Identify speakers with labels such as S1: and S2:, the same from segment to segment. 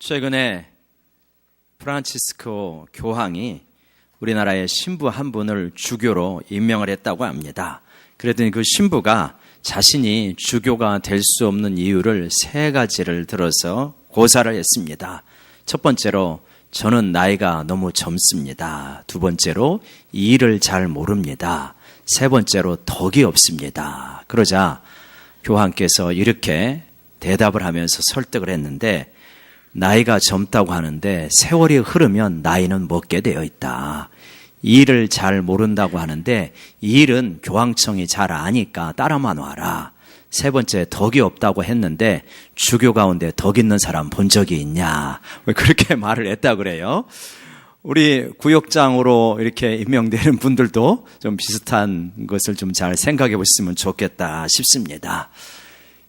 S1: 최근에 프란치스코 교황이 우리나라의 신부 한 분을 주교로 임명을 했다고 합니다. 그랬더니 그 신부가 자신이 주교가 될 수 없는 이유를 3가지를 들어서 고사를 했습니다. 첫 번째로, 저는 나이가 너무 젊습니다. 두 번째로, 일을 잘 모릅니다. 세 번째로, 덕이 없습니다. 그러자 교황께서 이렇게 대답을 하면서 설득을 했는데, 나이가 젊다고 하는데 세월이 흐르면 나이는 먹게 되어 있다. 일을 잘 모른다고 하는데 일은 교황청이 잘 아니까 따라만 와라. 세 번째, 덕이 없다고 했는데 주교 가운데 덕 있는 사람 본 적이 있냐? 왜 그렇게 말을 했다 그래요? 우리 구역장으로 이렇게 임명되는 분들도 좀 비슷한 것을 좀 잘 생각해 보시면 좋겠다 싶습니다.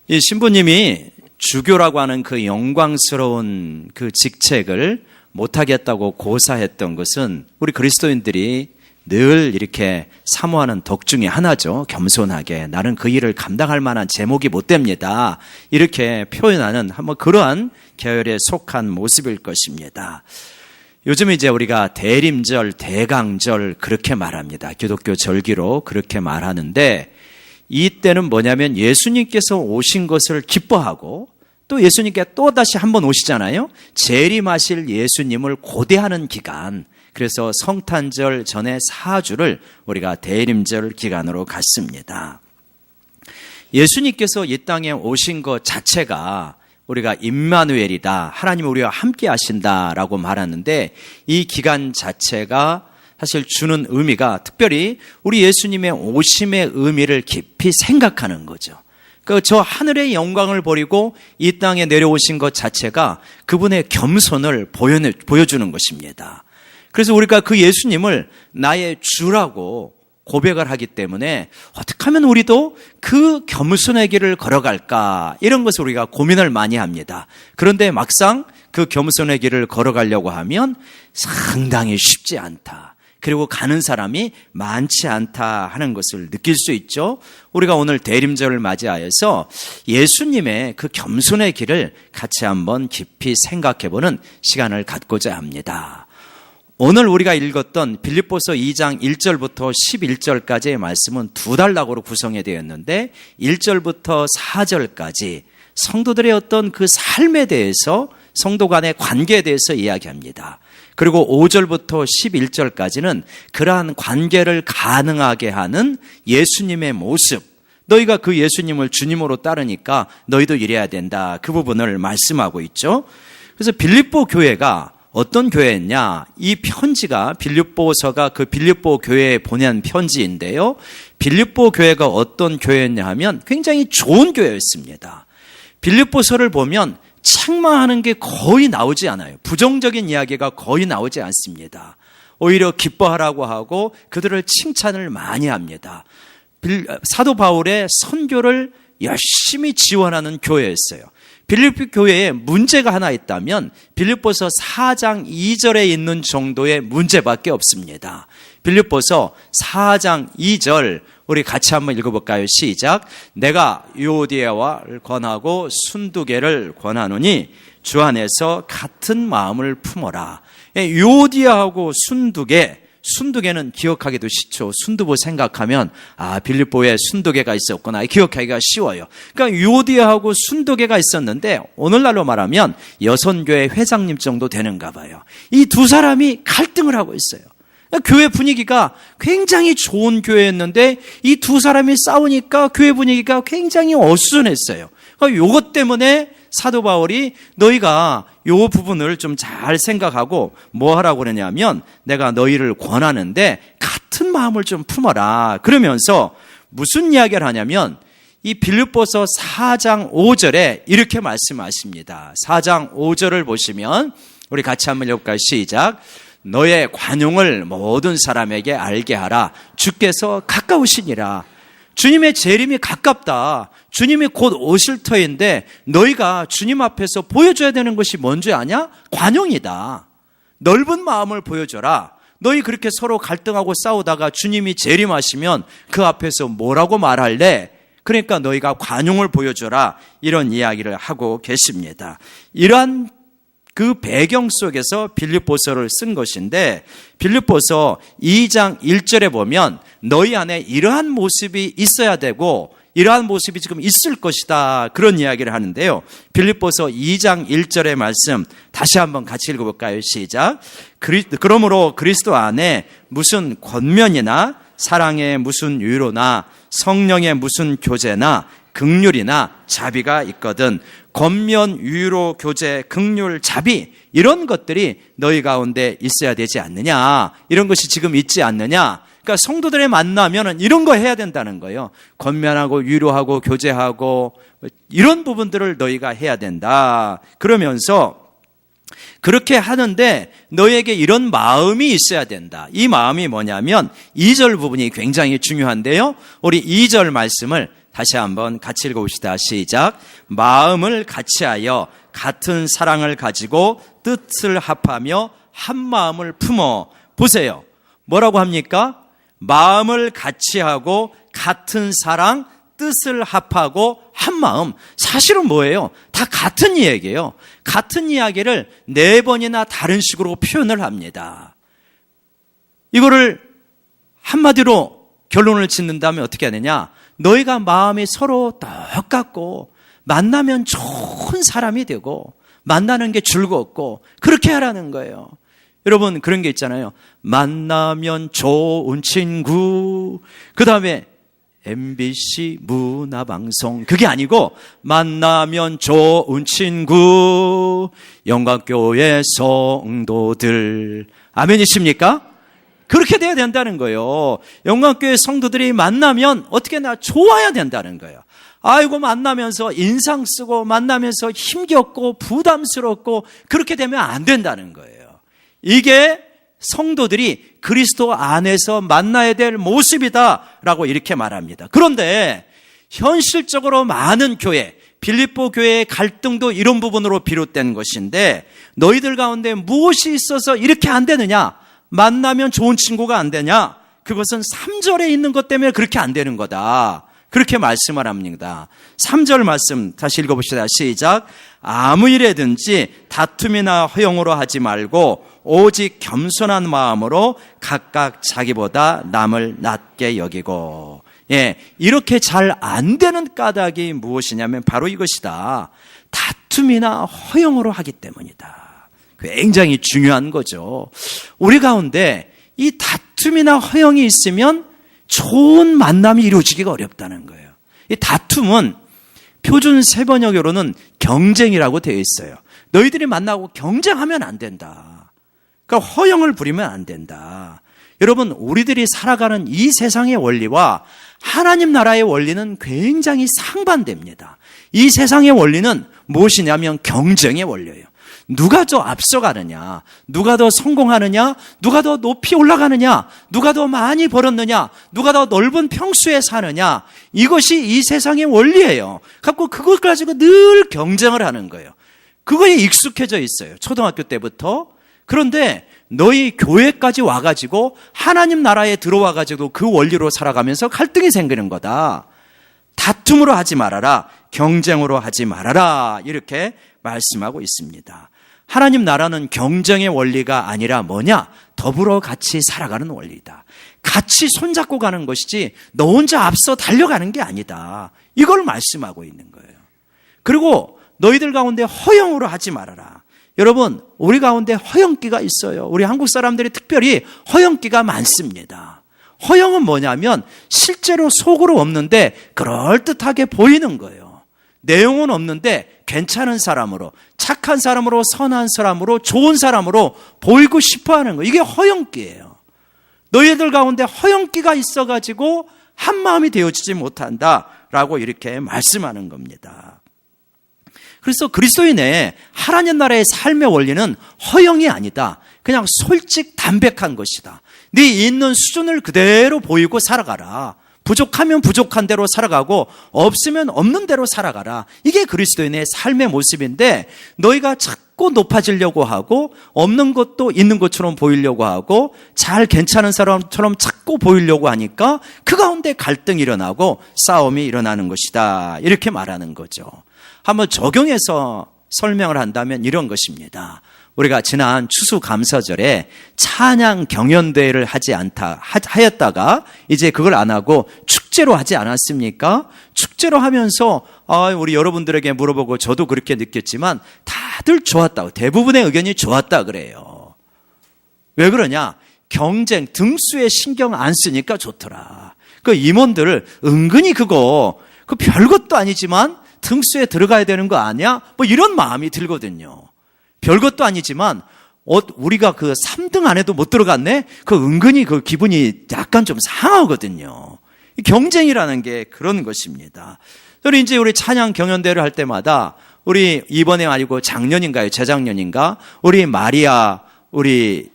S1: 이 신부님이 주교라고 하는 그 영광스러운 그 직책을 못하겠다고 고사했던 것은 우리 그리스도인들이 늘 이렇게 사모하는 덕 중에 하나죠. 겸손하게 나는 그 일을 감당할 만한 제목이 못 됩니다. 이렇게 표현하는 한번 그러한 계열에 속한 모습일 것입니다. 요즘 이제 우리가 대림절, 대강절 그렇게 말합니다. 기독교 절기로 그렇게 말하는데 이때는 뭐냐면 예수님께서 오신 것을 기뻐하고 또 예수님께 또다시 한번 오시잖아요. 재림하실 예수님을 고대하는 기간, 그래서 성탄절 전에 4주를 우리가 대림절 기간으로 갖습니다. 예수님께서 이 땅에 오신 것 자체가 우리가 임마누엘이다, 하나님 우리와 함께 하신다라고 말하는데 이 기간 자체가 사실 주는 의미가 특별히 우리 예수님의 오심의 의미를 깊이 생각하는 거죠. 저 하늘의 영광을 버리고 이 땅에 내려오신 것 자체가 그분의 겸손을 보여주는 것입니다. 그래서 우리가 그 예수님을 나의 주라고 고백을 하기 때문에 어떻게 하면 우리도 그 겸손의 길을 걸어갈까, 이런 것을 우리가 고민을 많이 합니다. 그런데 막상 그 겸손의 길을 걸어가려고 하면 상당히 쉽지 않다. 그리고 가는 사람이 많지 않다 하는 것을 느낄 수 있죠. 우리가 오늘 대림절을 맞이하여서 예수님의 그 겸손의 길을 같이 한번 깊이 생각해보는 시간을 갖고자 합니다. 오늘 우리가 읽었던 빌립보서 2장 1절부터 11절까지의 말씀은 2단락으로 구성이 되었는데 1절부터 4절까지 성도들의 어떤 그 삶에 대해서, 성도 간의 관계에 대해서 이야기합니다. 그리고 5절부터 11절까지는 그러한 관계를 가능하게 하는 예수님의 모습, 너희가 그 예수님을 주님으로 따르니까 너희도 이래야 된다, 그 부분을 말씀하고 있죠. 그래서 빌립보 교회가 어떤 교회였냐, 이 편지가 빌립보서가 그 빌립보 교회에 보낸 편지인데요, 빌립보 교회가 어떤 교회였냐 하면 굉장히 좋은 교회였습니다. 빌립보서를 보면 책망하는 게 거의 나오지 않아요. 부정적인 이야기가 거의 나오지 않습니다. 오히려 기뻐하라고 하고 그들을 칭찬을 많이 합니다. 사도 바울의 선교를 열심히 지원하는 교회였어요. 빌립보 교회에 문제가 하나 있다면 빌립보서 4장 2절에 있는 정도의 문제밖에 없습니다. 빌립보서 4장 2절 우리 같이 한번 읽어볼까요? 시작. 내가 유오디아를 권하고 순두계를 권하노니 주 안에서 같은 마음을 품어라. 유오디아하고 순두계는 기억하기도 쉽죠. 순두부 생각하면 빌립보에 순두계가 있었구나, 기억하기가 쉬워요. 그러니까 유오디아하고 순두계가 있었는데 오늘날로 말하면 여선교회 회장님 정도 되는가 봐요. 이 두 사람이 갈등을 하고 있어요. 교회 분위기가 굉장히 좋은 교회였는데 이 두 사람이 싸우니까 교회 분위기가 굉장히 어수선했어요. 이것 때문에 사도 바울이 너희가 이 부분을 좀 잘 생각하고 뭐 하라고 그러냐면 내가 너희를 권하는데 같은 마음을 좀 품어라. 그러면서 무슨 이야기를 하냐면 이 빌립보서 4장 5절에 이렇게 말씀하십니다. 4장 5절을 보시면 우리 같이 한번 읽어볼까요? 시작. 너의 관용을 모든 사람에게 알게 하라. 주께서 가까우시니라. 주님의 재림이 가깝다. 주님이 곧 오실 터인데 너희가 주님 앞에서 보여줘야 되는 것이 뭔지 아냐? 관용이다. 넓은 마음을 보여줘라. 너희 그렇게 서로 갈등하고 싸우다가 주님이 재림하시면 그 앞에서 뭐라고 말할래? 그러니까 너희가 관용을 보여줘라. 이런 이야기를 하고 계십니다. 이러한 그 배경 속에서 빌립보서를 쓴 것인데, 빌립보서 2장 1절에 보면 너희 안에 이러한 모습이 있어야 되고 이러한 모습이 지금 있을 것이다, 그런 이야기를 하는데요. 빌립보서 2장 1절의 말씀 다시 한번 같이 읽어볼까요? 시작. 그러므로 그리스도 안에 무슨 권면이나 사랑의 무슨 위로나 성령의 무슨 교제나 긍휼이나 자비가 있거든 권면, 위로, 교제, 긍휼, 자비, 이런 것들이 너희 가운데 있어야 되지 않느냐, 이런 것이 지금 있지 않느냐. 그러니까 성도들의 만나면은 이런 거 해야 된다는 거예요. 권면하고 위로하고 교제하고 이런 부분들을 너희가 해야 된다. 그러면서 그렇게 하는데 너희에게 이런 마음이 있어야 된다. 이 마음이 뭐냐면 2절 부분이 굉장히 중요한데요. 우리 2절 말씀을 다시 한번 같이 읽어봅시다. 시작. 마음을 같이하여 같은 사랑을 가지고 뜻을 합하며 한 마음을 품어. 보세요. 뭐라고 합니까? 마음을 같이하고 같은 사랑, 뜻을 합하고 한 마음. 사실은 뭐예요? 다 같은 이야기예요. 같은 이야기를 4번이나 다른 식으로 표현을 합니다. 이거를 한마디로 결론을 짓는다면 어떻게 하느냐? 너희가 마음이 서로 똑같고 만나면 좋은 사람이 되고 만나는 게 즐겁고 그렇게 하라는 거예요. 여러분, 그런 게 있잖아요. 만나면 좋은 친구, 그 다음에 MBC 문화방송, 그게 아니고 만나면 좋은 친구, 영광교회 성도들. 아멘이십니까? 그렇게 돼야 된다는 거예요. 영광교회 성도들이 만나면 어떻게 좋아야 된다는 거예요. 아이고, 만나면서 인상 쓰고 만나면서 힘겹고 부담스럽고 그렇게 되면 안 된다는 거예요. 이게 성도들이 그리스도 안에서 만나야 될 모습이다라고 이렇게 말합니다. 그런데 현실적으로 많은 교회, 빌립보 교회의 갈등도 이런 부분으로 비롯된 것인데, 너희들 가운데 무엇이 있어서 이렇게 안 되느냐? 만나면 좋은 친구가 안 되냐? 그것은 3절에 있는 것 때문에 그렇게 안 되는 거다, 그렇게 말씀을 합니다. 3절 말씀 다시 읽어봅시다. 시작. 아무 일에든지 다툼이나 허용으로 하지 말고 오직 겸손한 마음으로 각각 자기보다 남을 낮게 여기고. 이렇게 잘 안 되는 까닭이 무엇이냐면 바로 이것이다. 다툼이나 허용으로 하기 때문이다. 굉장히 중요한 거죠. 우리 가운데 이 다툼이나 허용이 있으면 좋은 만남이 이루어지기가 어렵다는 거예요. 이 다툼은 표준 세번역으로는 경쟁이라고 되어 있어요. 너희들이 만나고 경쟁하면 안 된다. 그러니까 허용을 부리면 안 된다. 여러분, 우리들이 살아가는 이 세상의 원리와 하나님 나라의 원리는 굉장히 상반됩니다. 이 세상의 원리는 무엇이냐면 경쟁의 원리예요. 누가 더 앞서가느냐, 누가 더 성공하느냐, 누가 더 높이 올라가느냐, 누가 더 많이 벌었느냐, 누가 더 넓은 평수에 사느냐, 이것이 이 세상의 원리예요. 갖고 그것 가지고 늘 경쟁을 하는 거예요. 그거에 익숙해져 있어요, 초등학교 때부터. 그런데 너희 교회까지 와가지고 하나님 나라에 들어와가지고 그 원리로 살아가면서 갈등이 생기는 거다. 다툼으로 하지 말아라, 경쟁으로 하지 말아라, 이렇게 말씀하고 있습니다. 하나님 나라는 경쟁의 원리가 아니라 뭐냐? 더불어 같이 살아가는 원리다. 같이 손잡고 가는 것이지 너 혼자 앞서 달려가는 게 아니다. 이걸 말씀하고 있는 거예요. 그리고 너희들 가운데 허용으로 하지 말아라. 여러분, 우리 가운데 허영기가 있어요. 우리 한국 사람들이 특별히 허영기가 많습니다. 허영은 뭐냐면 실제로 속으로 없는데 그럴듯하게 보이는 거예요. 내용은 없는데 괜찮은 사람으로, 착한 사람으로, 선한 사람으로, 좋은 사람으로 보이고 싶어하는 거, 이게 허영기예요. 너희들 가운데 허영기가 있어가지고 한 마음이 되어지지 못한다라고 이렇게 말씀하는 겁니다. 그래서 그리스도인의 하나님 나라의 삶의 원리는 허영이 아니다. 그냥 솔직 담백한 것이다. 네 있는 수준을 그대로 보이고 살아가라. 부족하면 부족한 대로 살아가고 없으면 없는 대로 살아가라. 이게 그리스도인의 삶의 모습인데, 너희가 자꾸 높아지려고 하고 없는 것도 있는 것처럼 보이려고 하고 잘 괜찮은 사람처럼 자꾸 보이려고 하니까 그 가운데 갈등이 일어나고 싸움이 일어나는 것이다, 이렇게 말하는 거죠. 한번 적용해서 설명을 한다면 이런 것입니다. 우리가 지난 추수감사절에 찬양 경연대회를 하였다가 이제 그걸 안 하고 축제로 하지 않았습니까? 축제로 하면서 우리 여러분들에게 물어보고 저도 그렇게 느꼈지만 다들 좋았다고, 대부분의 의견이 좋았다 그래요. 왜 그러냐? 경쟁, 등수에 신경 안 쓰니까 좋더라. 그 임원들 은근히 그 별것도 아니지만 등수에 들어가야 되는 거 아니야? 뭐 이런 마음이 들거든요. 별것도 아니지만 우리가 그 3등 안에도 못 들어갔네? 그 은근히 그 기분이 약간 좀 상하거든요. 경쟁이라는 게 그런 것입니다. 그리고 이제 우리 찬양 경연대회를 할 때마다 우리 이번에 아니고 작년인가요? 재작년인가? 우리 마리아 우리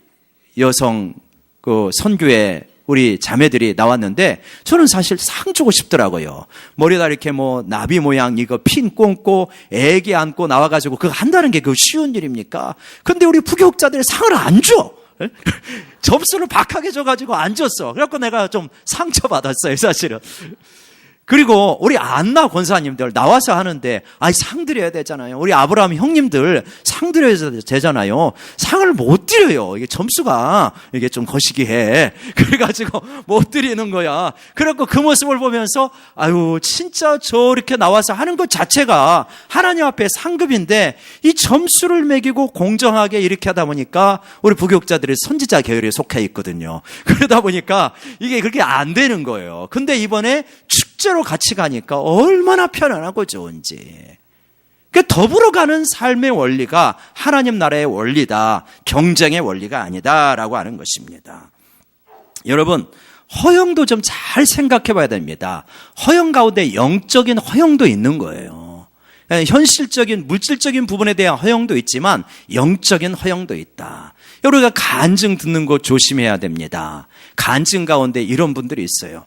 S1: 여성 그 선교회 우리 자매들이 나왔는데 저는 사실 상 주고 싶더라고요. 머리에다 이렇게 뭐 나비 모양 이거 핀 꽂고 애기 안고 나와가지고 그거 한다는 게 그 쉬운 일입니까? 근데 우리 부교육자들이 상을 안 줘. 점수를 박하게 줘가지고 안 줬어. 그래갖고 내가 좀 상처받았어요, 사실은. 그리고 우리 안나 권사님들 나와서 하는데 상 드려야 되잖아요. 우리 아브라함 형님들 상 드려야 되잖아요. 상을 못 드려요. 이게 점수가 이게 좀 거시기해. 그래가지고 못 드리는 거야. 그래갖고 그 모습을 보면서 진짜 저렇게 나와서 하는 것 자체가 하나님 앞에 상급인데 이 점수를 매기고 공정하게 이렇게 하다 보니까 우리 부교육자들이 선지자 계열에 속해 있거든요. 그러다 보니까 이게 그렇게 안 되는 거예요. 근데 이번에 축제로 같이 가니까 얼마나 편안하고 좋은지. 더불어 가는 삶의 원리가 하나님 나라의 원리다. 경쟁의 원리가 아니다라고 하는 것입니다. 여러분, 허영도 좀 잘 생각해 봐야 됩니다. 허영 가운데 영적인 허영도 있는 거예요. 현실적인 물질적인 부분에 대한 허영도 있지만 영적인 허영도 있다. 우리가 간증 듣는 거 조심해야 됩니다. 간증 가운데 이런 분들이 있어요.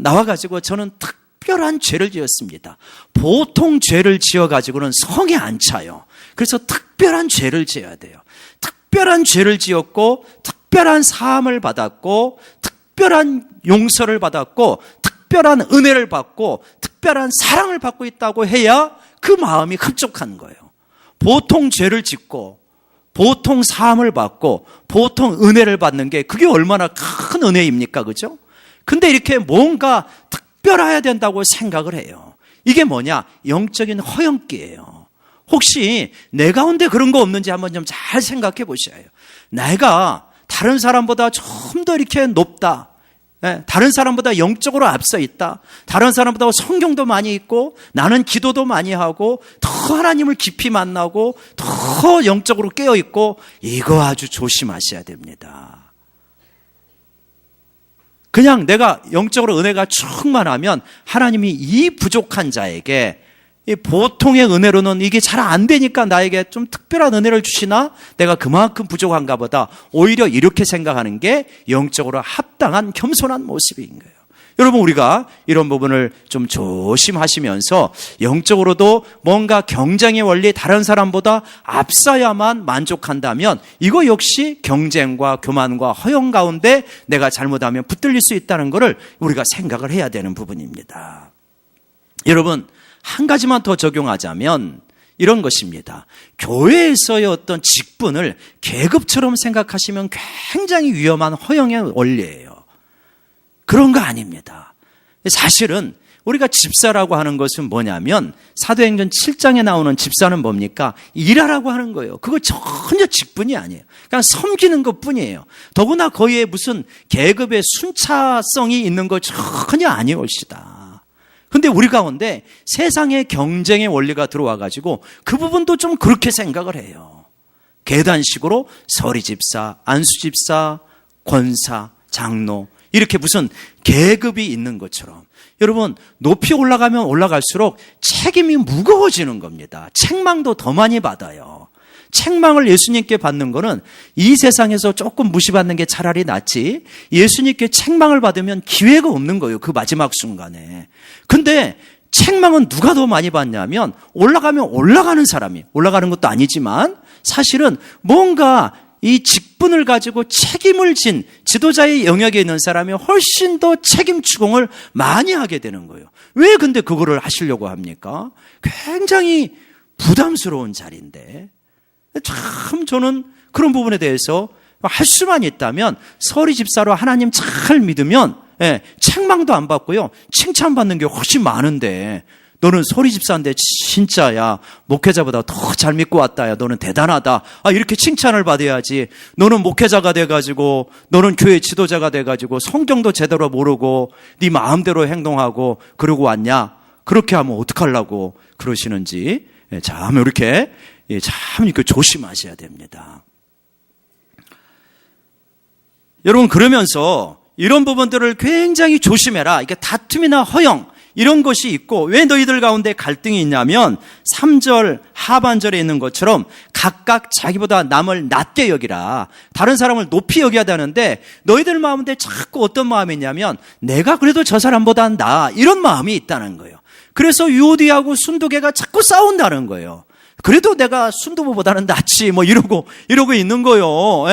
S1: 나와가지고 저는 특별한 죄를 지었습니다. 보통 죄를 지어가지고는 성에 안 차요. 그래서 특별한 죄를 지어야 돼요. 특별한 죄를 지었고 특별한 사함을 받았고 특별한 용서를 받았고 특별한 은혜를 받고 특별한 사랑을 받고 있다고 해야 그 마음이 흡족한 거예요. 보통 죄를 짓고 보통 사함을 받고 보통 은혜를 받는 게 그게 얼마나 큰 은혜입니까? 그죠? 근데 이렇게 뭔가 특별해야 된다고 생각을 해요. 이게 뭐냐? 영적인 허영기예요. 혹시 내 가운데 그런 거 없는지 한번 좀 잘 생각해 보셔요. 내가 다른 사람보다 좀 더 이렇게 높다. 다른 사람보다 영적으로 앞서 있다. 다른 사람보다 성경도 많이 읽고 나는 기도도 많이 하고 더 하나님을 깊이 만나고 더 영적으로 깨어 있고 이거 아주 조심하셔야 됩니다. 그냥 내가 영적으로 은혜가 충만하면 하나님이 이 부족한 자에게 이 보통의 은혜로는 이게 잘 안 되니까 나에게 좀 특별한 은혜를 주시나? 내가 그만큼 부족한가 보다. 오히려 이렇게 생각하는 게 영적으로 합당한 겸손한 모습인 거예요. 여러분, 우리가 이런 부분을 좀 조심하시면서 영적으로도 뭔가 경쟁의 원리 다른 사람보다 앞서야만 만족한다면 이거 역시 경쟁과 교만과 허영 가운데 내가 잘못하면 붙들릴 수 있다는 것을 우리가 생각을 해야 되는 부분입니다. 여러분, 한 가지만 더 적용하자면 이런 것입니다. 교회에서의 어떤 직분을 계급처럼 생각하시면 굉장히 위험한 허영의 원리예요. 그런 거 아닙니다. 사실은 우리가 집사라고 하는 것은 뭐냐면 사도행전 7장에 나오는 집사는 뭡니까? 일하라고 하는 거예요. 그거 전혀 직분이 아니에요. 그냥 섬기는 것뿐이에요. 더구나 거기에 무슨 계급의 순차성이 있는 거 전혀 아니올시다. 근데 우리 가운데 세상의 경쟁의 원리가 들어와가지고 그 부분도 좀 그렇게 생각을 해요. 계단식으로 서리집사, 안수집사, 권사, 장로 이렇게 무슨 계급이 있는 것처럼 여러분 높이 올라가면 올라갈수록 책임이 무거워지는 겁니다. 책망도 더 많이 받아요. 책망을 예수님께 받는 거는 이 세상에서 조금 무시받는 게 차라리 낫지 예수님께 책망을 받으면 기회가 없는 거예요. 그 마지막 순간에. 근데 책망은 누가 더 많이 받냐면 올라가면 올라가는 사람이 올라가는 것도 아니지만 사실은 뭔가 이 직분을 가지고 책임을 진 지도자의 영역에 있는 사람이 훨씬 더 책임 추궁을 많이 하게 되는 거예요. 왜 근데 그거를 하시려고 합니까? 굉장히 부담스러운 자리인데 참 저는 그런 부분에 대해서 할 수만 있다면 서리 집사로 하나님 잘 믿으면 책망도 안 받고요, 칭찬받는 게 훨씬 많은데, 너는 서리 집사인데 진짜야, 목회자보다 더 잘 믿고 왔다, 야 너는 대단하다, 이렇게 칭찬을 받아야지. 너는 목회자가 돼가지고, 너는 교회 지도자가 돼가지고 성경도 제대로 모르고 네 마음대로 행동하고 그러고 왔냐? 그렇게 하면 어떡하려고 그러시는지 참 이렇게 조심하셔야 됩니다. 여러분, 그러면서 이런 부분들을 굉장히 조심해라. 이게 다툼이나 허영 이런 것이 있고, 왜 너희들 가운데 갈등이 있냐면 3절 하반절에 있는 것처럼 각각 자기보다 남을 낮게 여기라. 다른 사람을 높이 여겨야 되는데 너희들 마음인데 자꾸 어떤 마음이 있냐면 내가 그래도 저 사람보다 나아, 이런 마음이 있다는 거예요. 그래서 유오디아하고 순두개가 자꾸 싸운다는 거예요. 그래도 내가 순두부보다는 낫지 이러고 있는 거예요.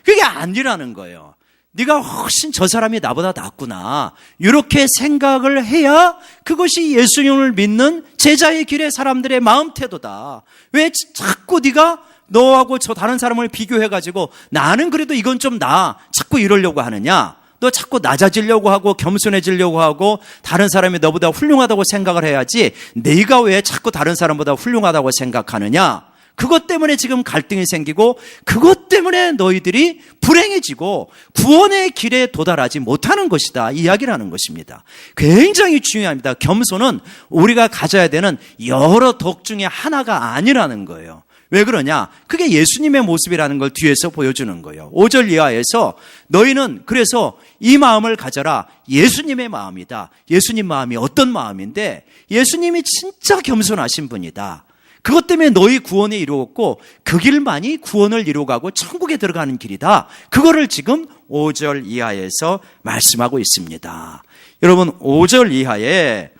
S1: 그게 아니라는 거예요. 네가 훨씬 저 사람이 나보다 낫구나, 이렇게 생각을 해야 그것이 예수님을 믿는 제자의 길의 사람들의 마음 태도다. 왜 자꾸 네가 너하고 저 다른 사람을 비교해가지고 나는 그래도 이건 좀 나아, 자꾸 이러려고 하느냐? 너 자꾸 낮아지려고 하고 겸손해지려고 하고 다른 사람이 너보다 훌륭하다고 생각을 해야지, 네가 왜 자꾸 다른 사람보다 훌륭하다고 생각하느냐? 그것 때문에 지금 갈등이 생기고, 그것 때문에 너희들이 불행해지고 구원의 길에 도달하지 못하는 것이다, 이야기를 하는 것입니다. 굉장히 중요합니다. 겸손은 우리가 가져야 되는 여러 덕 중에 하나가 아니라는 거예요. 왜 그러냐? 그게 예수님의 모습이라는 걸 뒤에서 보여주는 거예요. 5절 이하에서 너희는 그래서 이 마음을 가져라. 예수님의 마음이다. 예수님 마음이 어떤 마음인데, 예수님이 진짜 겸손하신 분이다. 그것 때문에 너희 구원을 이루었고 그 길만이 구원을 이루어가고 천국에 들어가는 길이다. 그거를 지금 5절 이하에서 말씀하고 있습니다. 여러분, 5절 이하에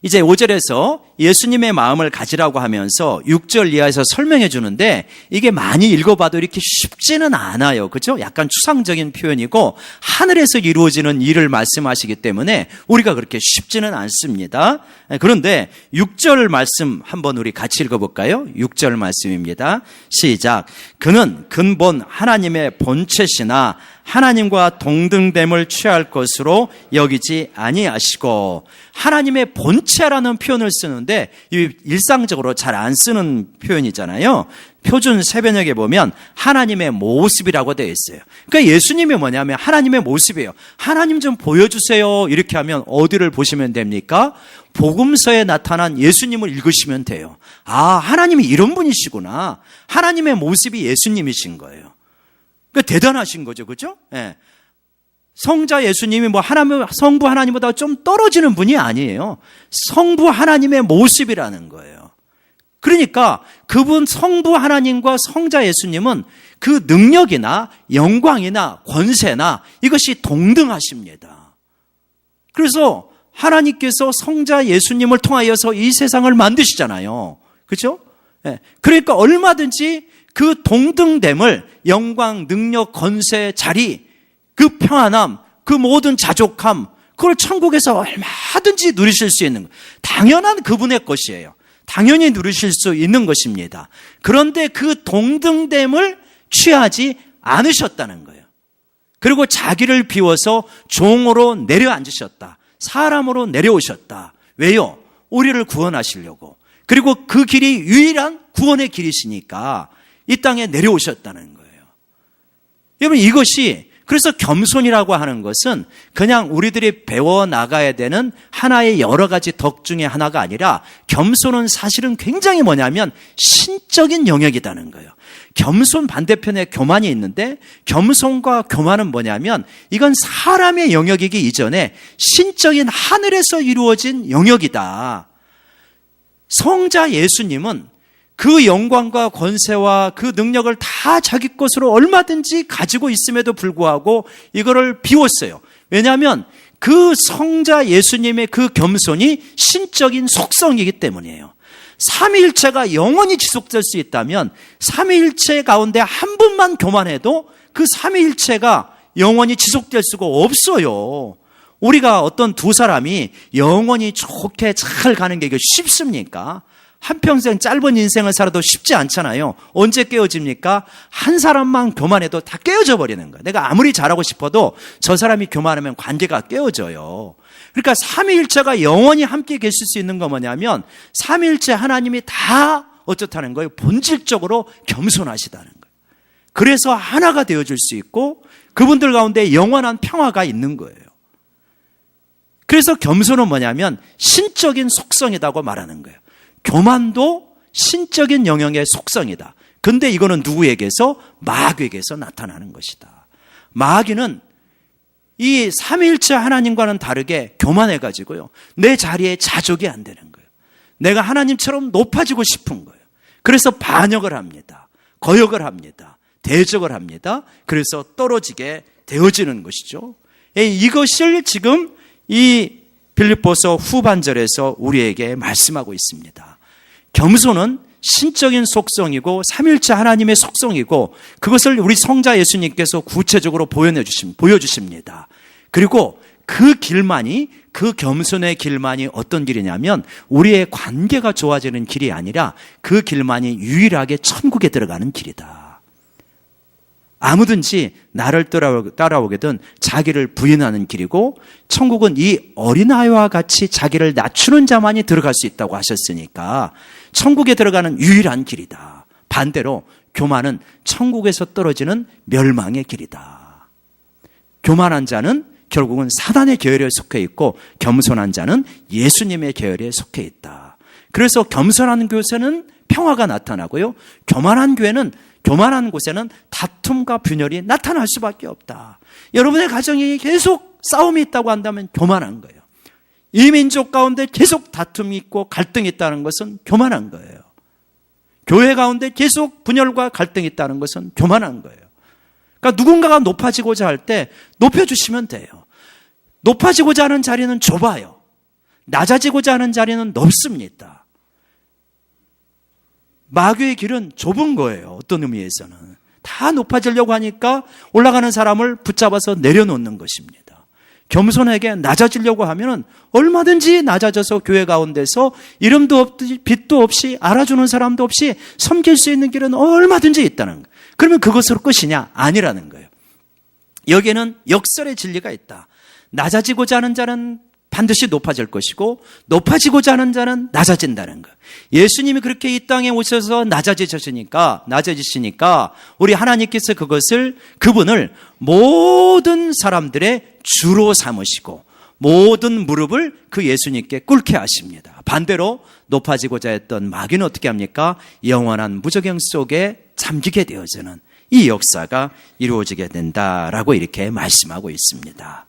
S1: 이제 5절에서 예수님의 마음을 가지라고 하면서 6절 이하에서 설명해 주는데, 이게 많이 읽어봐도 이렇게 쉽지는 않아요. 그렇죠? 약간 추상적인 표현이고 하늘에서 이루어지는 일을 말씀하시기 때문에 우리가 그렇게 쉽지는 않습니다. 그런데 6절 말씀 한번 우리 같이 읽어볼까요? 6절 말씀입니다. 시작. 그는 근본 하나님의 본체시나 하나님과 동등됨을 취할 것으로 여기지 아니하시고, 하나님의 본체라는 표현을 쓰는데 일상적으로 잘 안 쓰는 표현이잖아요. 표준 세변역에 보면 하나님의 모습이라고 되어 있어요. 그러니까 예수님이 뭐냐면 하나님의 모습이에요. 하나님 좀 보여주세요. 이렇게 하면 어디를 보시면 됩니까? 복음서에 나타난 예수님을 읽으시면 돼요. 아, 하나님이 이런 분이시구나. 하나님의 모습이 예수님이신 거예요. 그러니까 대단하신 거죠. 그죠? 예. 성자 예수님이 성부 하나님보다 좀 떨어지는 분이 아니에요. 성부 하나님의 모습이라는 거예요. 그러니까 그분 성부 하나님과 성자 예수님은 그 능력이나 영광이나 권세나 이것이 동등하십니다. 그래서 하나님께서 성자 예수님을 통하여서 이 세상을 만드시잖아요. 그렇죠? 예. 그러니까 얼마든지 그 동등됨을, 영광, 능력, 권세, 자리, 그 평안함, 그 모든 자족함, 그걸 천국에서 얼마든지 누리실 수 있는 거예요. 당연한 그분의 것이에요. 당연히 누리실 수 있는 것입니다. 그런데 그 동등됨을 취하지 않으셨다는 거예요. 그리고 자기를 비워서 종으로 내려앉으셨다. 사람으로 내려오셨다. 왜요? 우리를 구원하시려고. 그리고 그 길이 유일한 구원의 길이시니까 이 땅에 내려오셨다는 거예요. 여러분, 이것이, 그래서 겸손이라고 하는 것은 그냥 우리들이 배워나가야 되는 하나의 여러 가지 덕 중에 하나가 아니라, 겸손은 사실은 굉장히 뭐냐면 신적인 영역이라는 거예요. 겸손 반대편에 교만이 있는데, 겸손과 교만은 뭐냐면 이건 사람의 영역이기 이전에 신적인 하늘에서 이루어진 영역이다. 성자 예수님은 그 영광과 권세와 그 능력을 다 자기 것으로 얼마든지 가지고 있음에도 불구하고 이거를 비웠어요. 왜냐하면 그 성자 예수님의 그 겸손이 신적인 속성이기 때문이에요. 삼위일체가 영원히 지속될 수 있다면 삼위일체 가운데 한 분만 교만해도 그 삼위일체가 영원히 지속될 수가 없어요. 우리가 어떤 두 사람이 영원히 좋게 잘 가는 게 쉽습니까? 한평생 짧은 인생을 살아도 쉽지 않잖아요. 언제 깨어집니까? 한 사람만 교만해도 다 깨어져 버리는 거예요. 내가 아무리 잘하고 싶어도 저 사람이 교만하면 관계가 깨어져요. 그러니까 삼위일체가 영원히 함께 계실 수 있는 건 뭐냐면 삼위일체 하나님이 다 어떻다는 거예요? 본질적으로 겸손하시다는 거예요. 그래서 하나가 되어줄 수 있고 그분들 가운데 영원한 평화가 있는 거예요. 그래서 겸손은 뭐냐면 신적인 속성이라고 말하는 거예요. 교만도 신적인 영역의 속성이다. 근데 이거는 누구에게서? 마귀에게서 나타나는 것이다. 마귀는 이 삼위일체 하나님과는 다르게 교만해가지고요, 내 자리에 자족이 안 되는 거예요. 내가 하나님처럼 높아지고 싶은 거예요. 그래서 반역을 합니다. 거역을 합니다. 대적을 합니다. 그래서 떨어지게 되어지는 것이죠. 이것을 지금 이 빌립보서 후반절에서 우리에게 말씀하고 있습니다. 겸손은 신적인 속성이고 삼위일체 하나님의 속성이고 그것을 우리 성자 예수님께서 구체적으로 보여주십니다. 그리고 그 길만이, 그 겸손의 길만이 어떤 길이냐면 우리의 관계가 좋아지는 길이 아니라 그 길만이 유일하게 천국에 들어가는 길이다. 아무든지 나를 따라오게든 자기를 부인하는 길이고 천국은 이 어린아이와 같이 자기를 낮추는 자만이 들어갈 수 있다고 하셨으니까 천국에 들어가는 유일한 길이다. 반대로 교만은 천국에서 떨어지는 멸망의 길이다. 교만한 자는 결국은 사단의 계열에 속해 있고 겸손한 자는 예수님의 계열에 속해 있다. 그래서 겸손한 곳에는 평화가 나타나고요, 교만한 곳에는 다툼과 분열이 나타날 수밖에 없다. 여러분의 가정이 계속 싸움이 있다고 한다면 교만한 거예요. 이 민족 가운데 계속 다툼이 있고 갈등이 있다는 것은 교만한 거예요. 교회 가운데 계속 분열과 갈등이 있다는 것은 교만한 거예요. 그러니까 누군가가 높아지고자 할 때 높여주시면 돼요. 높아지고자 하는 자리는 좁아요. 낮아지고자 하는 자리는 넓습니다. 마귀의 길은 좁은 거예요. 어떤 의미에서는. 다 높아지려고 하니까 올라가는 사람을 붙잡아서 내려놓는 것입니다. 겸손하게 낮아지려고 하면 얼마든지 낮아져서 교회 가운데서 이름도 없이 빛도 없이 알아주는 사람도 없이 섬길 수 있는 길은 얼마든지 있다는 거예요. 그러면 그것으로 끝이냐? 아니라는 거예요. 여기에는 역설의 진리가 있다. 낮아지고자 하는 자는 반드시 높아질 것이고 높아지고자 하는 자는 낮아진다는 거예요. 예수님이 그렇게 이 땅에 오셔서 낮아지시니까 우리 하나님께서 그분을 모든 사람들의 주로 삼으시고 모든 무릎을 그 예수님께 꿇게 하십니다. 반대로 높아지고자 했던 마귀는 어떻게 합니까? 영원한 무저경 속에 잠기게 되어지는 이 역사가 이루어지게 된다라고 이렇게 말씀하고 있습니다.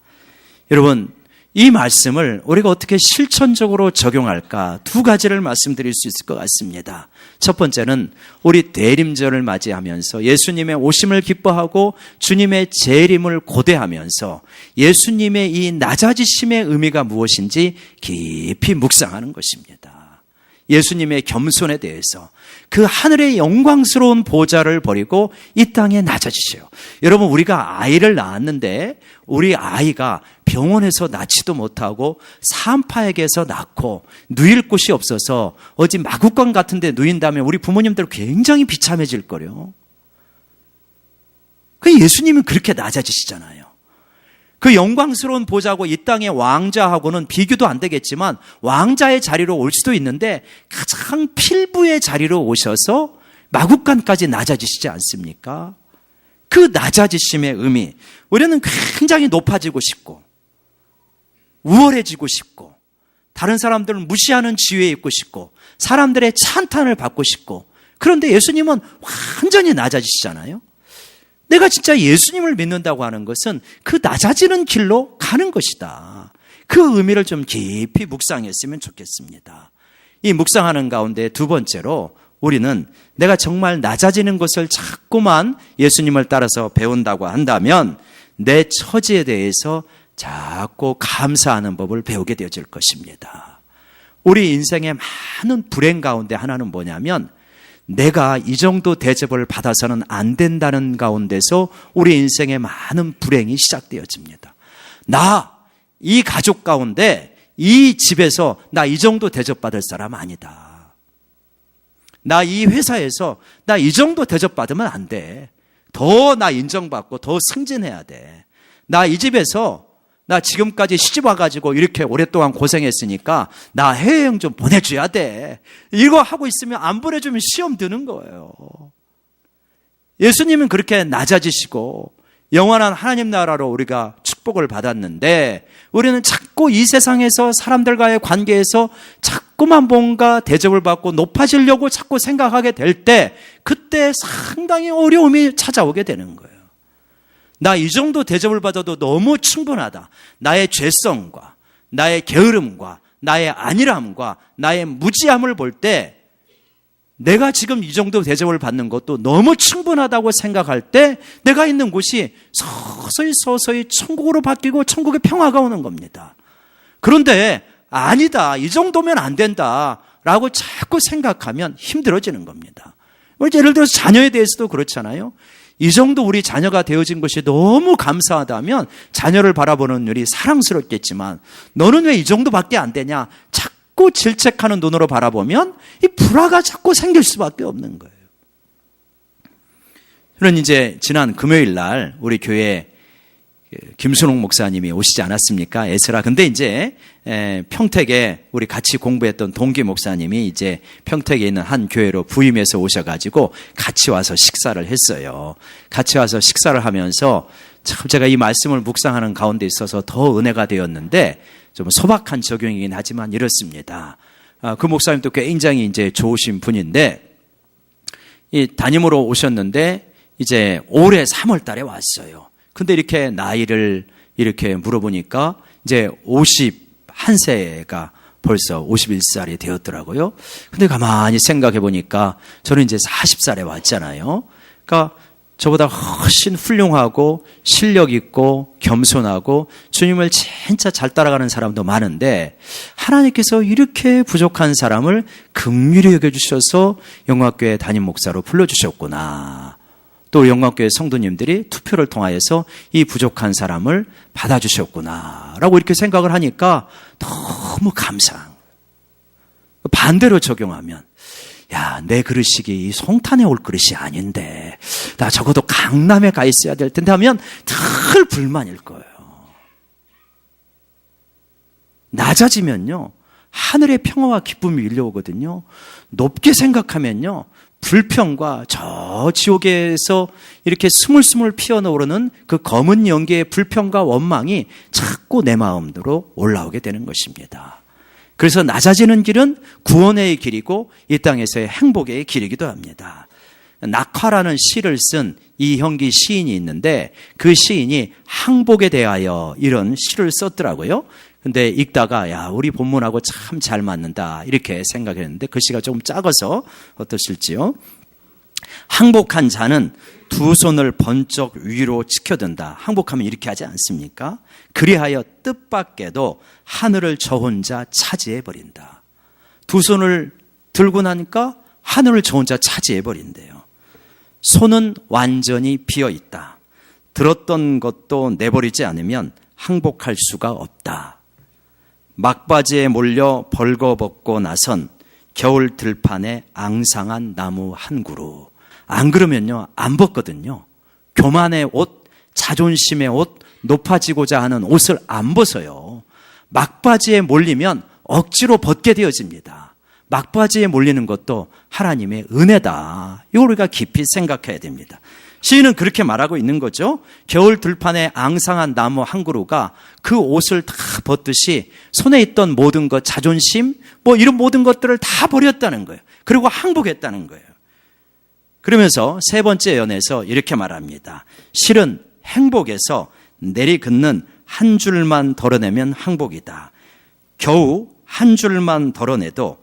S1: 여러분, 이 말씀을 우리가 어떻게 실천적으로 적용할까? 두 가지를 말씀드릴 수 있을 것 같습니다. 첫 번째는 우리 대림절을 맞이하면서 예수님의 오심을 기뻐하고 주님의 재림을 고대하면서 예수님의 이 낮아지심의 의미가 무엇인지 깊이 묵상하는 것입니다. 예수님의 겸손에 대해서 그 하늘의 영광스러운 보좌를 버리고 이 땅에 낮아지셔요. 여러분, 우리가 아이를 낳았는데 우리 아이가 병원에서 낳지도 못하고 산파에게서 낳고 누일 곳이 없어서 어디 마구간 같은 데 누인다면 우리 부모님들 굉장히 비참해질 거예요. 그 예수님은 그렇게 낮아지시잖아요. 그 영광스러운 보좌고 이 땅의 왕자하고는 비교도 안 되겠지만 왕자의 자리로 올 수도 있는데 가장 필부의 자리로 오셔서 마구간까지 낮아지시지 않습니까? 그 낮아지심의 의미, 우리는 굉장히 높아지고 싶고 우월해지고 싶고 다른 사람들을 무시하는 지위에 있고 싶고 사람들의 찬탄을 받고 싶고, 그런데 예수님은 완전히 낮아지시잖아요. 내가 진짜 예수님을 믿는다고 하는 것은 그 낮아지는 길로 가는 것이다. 그 의미를 좀 깊이 묵상했으면 좋겠습니다. 이 묵상하는 가운데 두 번째로 우리는 내가 정말 낮아지는 것을 자꾸만 예수님을 따라서 배운다고 한다면 내 처지에 대해서 자꾸 감사하는 법을 배우게 되어질 것입니다. 우리 인생의 많은 불행 가운데 하나는 뭐냐면 내가 이 정도 대접을 받아서는 안 된다는 가운데서 우리 인생의 많은 불행이 시작되어집니다. 이 가족 가운데 이 집에서 나 이 정도 대접받을 사람 아니다. 나 이 회사에서 나 이 정도 대접받으면 안 돼. 더 나 인정받고 더 승진해야 돼. 나 이 집에서 나 지금까지 시집 와가지고 이렇게 오랫동안 고생했으니까 나 해외여행 좀 보내줘야 돼. 이거 하고 있으면 안 보내주면 시험 드는 거예요. 예수님은 그렇게 낮아지시고 영원한 하나님 나라로 우리가 축복을 받았는데 우리는 자꾸 이 세상에서 사람들과의 관계에서 자꾸만 뭔가 대접을 받고 높아지려고 자꾸 생각하게 될 때 그때 상당히 어려움이 찾아오게 되는 거예요. 나 이 정도 대접을 받아도 너무 충분하다. 나의 죄성과 나의 게으름과 나의 안일함과 나의 무지함을 볼 때 내가 지금 이 정도 대접을 받는 것도 너무 충분하다고 생각할 때 내가 있는 곳이 서서히 천국으로 바뀌고 천국의 평화가 오는 겁니다. 그런데 아니다, 이 정도면 안 된다 라고 자꾸 생각하면 힘들어지는 겁니다. 예를 들어서 자녀에 대해서도 그렇잖아요. 이 정도 우리 자녀가 되어진 것이 너무 감사하다면 자녀를 바라보는 눈이 사랑스럽겠지만 너는 왜 이 정도밖에 안 되냐? 자꾸 질책하는 눈으로 바라보면 이 불화가 자꾸 생길 수밖에 없는 거예요. 저는 이제 지난 금요일 날 우리 교회 김순옥 목사님이 오시지 않았습니까? 에스라. 근데 이제 평택에 우리 같이 공부했던 동기 목사님이 이제 평택에 있는 한 교회로 부임해서 오셔가지고 같이 와서 식사를 했어요. 같이 와서 식사를 하면서 참 제가 이 말씀을 묵상하는 가운데 있어서 더 은혜가 되었는데 좀 소박한 적용이긴 하지만 이렇습니다. 그 목사님도 굉장히 이제 좋으신 분인데 이 담임으로 오셨는데 이제 올해 3월 달에 왔어요. 근데 이렇게 나이를 이렇게 물어보니까 이제 51세가 벌써 51살이 되었더라고요. 근데 가만히 생각해 보니까 저는 이제 40살에 왔잖아요. 그러니까 저보다 훨씬 훌륭하고 실력 있고 겸손하고 주님을 진짜 잘 따라가는 사람도 많은데 하나님께서 이렇게 부족한 사람을 긍휼히 여겨주셔서 영광교회 담임 목사로 불러주셨구나. 또 영광교회 성도님들이 투표를 통하여서 이 부족한 사람을 받아주셨구나 라고 이렇게 생각을 하니까 너무 감사한 거예요. 반대로 적용하면 야, 내 그릇이 이 송탄에 올 그릇이 아닌데 나 적어도 강남에 가 있어야 될 텐데 하면 늘 불만일 거예요. 낮아지면요 하늘의 평화와 기쁨이 밀려오거든요. 높게 생각하면요 불평과 저 지옥에서 이렇게 스물스물 피어오르는 그 검은 연기의 불평과 원망이 자꾸 내 마음으로 올라오게 되는 것입니다. 그래서 낮아지는 길은 구원의 길이고 이 땅에서의 행복의 길이기도 합니다. 낙화라는 시를 쓴 이형기 시인이 있는데 그 시인이 항복에 대하여 이런 시를 썼더라고요. 근데 읽다가 야 우리 본문하고 참 잘 맞는다 이렇게 생각했는데 그 시가 조금 작아서 어떠실지요? 항복한 자는 두 손을 번쩍 위로 치켜든다. 항복하면 이렇게 하지 않습니까? 그리하여 뜻밖에도 하늘을 저 혼자 차지해버린다. 두 손을 들고 나니까 하늘을 저 혼자 차지해버린대요. 손은 완전히 비어있다. 들었던 것도 내버리지 않으면 항복할 수가 없다. 막바지에 몰려 벌거벗고 나선 겨울 들판에 앙상한 나무 한 그루. 안 그러면요 안 벗거든요. 교만의 옷, 자존심의 옷, 높아지고자 하는 옷을 안 벗어요. 막바지에 몰리면 억지로 벗게 되어집니다. 막바지에 몰리는 것도 하나님의 은혜다. 이걸 우리가 깊이 생각해야 됩니다. 시인은 그렇게 말하고 있는 거죠. 겨울 들판에 앙상한 나무 한 그루가 그 옷을 다 벗듯이 손에 있던 모든 것, 자존심, 이런 모든 것들을 다 버렸다는 거예요. 그리고 항복했다는 거예요. 그러면서 세 번째 연에서 이렇게 말합니다. 실은 행복에서 내리긋는 한 줄만 덜어내면 항복이다. 겨우 한 줄만 덜어내도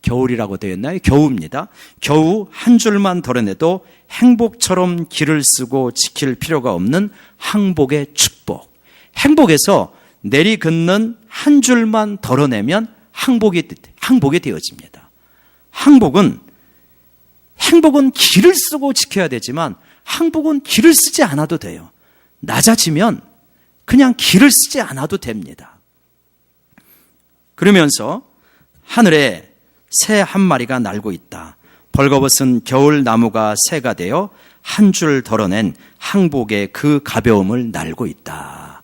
S1: 겨울이라고 되어 있나요? 겨우입니다. 겨우 한 줄만 덜어내도 행복처럼 길을 쓰고 지킬 필요가 없는 항복의 축복. 행복에서 내리긋는 한 줄만 덜어내면 항복이 되어집니다. 행복은 길을 쓰고 지켜야 되지만 항복은 길을 쓰지 않아도 돼요. 낮아지면 그냥 길을 쓰지 않아도 됩니다. 그러면서 하늘에 새 한 마리가 날고 있다. 벌거벗은 겨울 나무가 새가 되어 한 줄 덜어낸 항복의 그 가벼움을 날고 있다.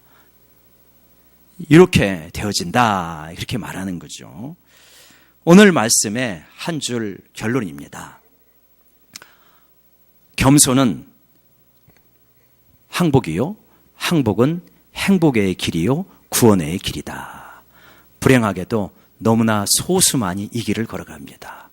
S1: 이렇게 되어진다. 이렇게 말하는 거죠. 오늘 말씀의 한 줄 결론입니다. 겸손은 항복이요, 항복은 행복의 길이요, 구원의 길이다. 불행하게도 너무나 소수만이 이 길을 걸어갑니다.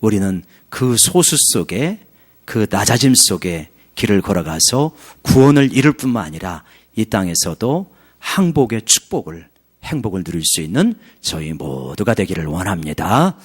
S1: 우리는 그 소수 속에, 그 낮아짐 속에 길을 걸어가서 구원을 이룰 뿐만 아니라 이 땅에서도 항복의 축복을, 행복을 누릴 수 있는 저희 모두가 되기를 원합니다.